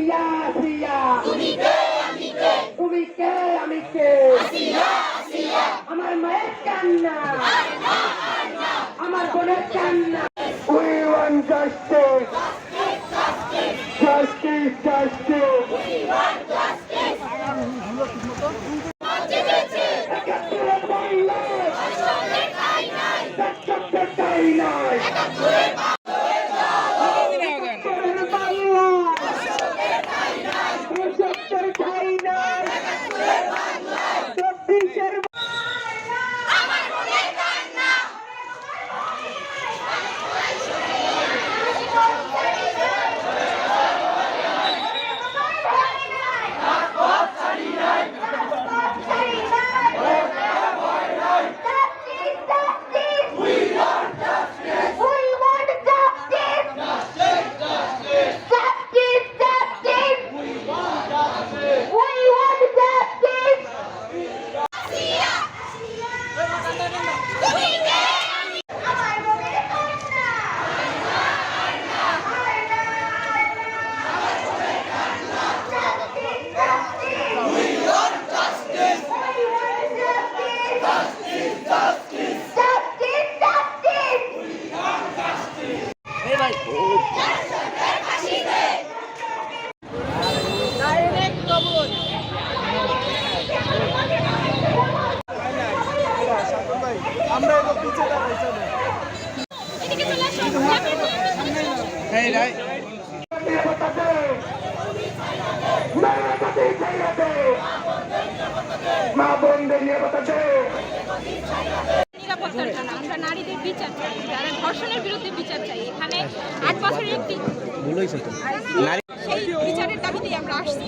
আসিয়া আসিয়া তুমি কে আমি কে আমার মায়ের কান্না আমার বোনের কান্না We want justice justice justice একাত্তরের বাংলায় একাত্তরের ঠাঁই নাই আমরা এত পিছে দাঁড়াইছি না এদিকে চলে আসো এই রাই মা বোনদের নিরাপত্তা দে নিরাপত্তার জন্য আমরা নারীদের বিচার চাই, যারা ধর্ষণের বিরুদ্ধে বিচার চাই। এখানে 8 বছরের একটি ভুল হয়েছে তো সেই বিচারের দাবিতেই আমরা আসছি।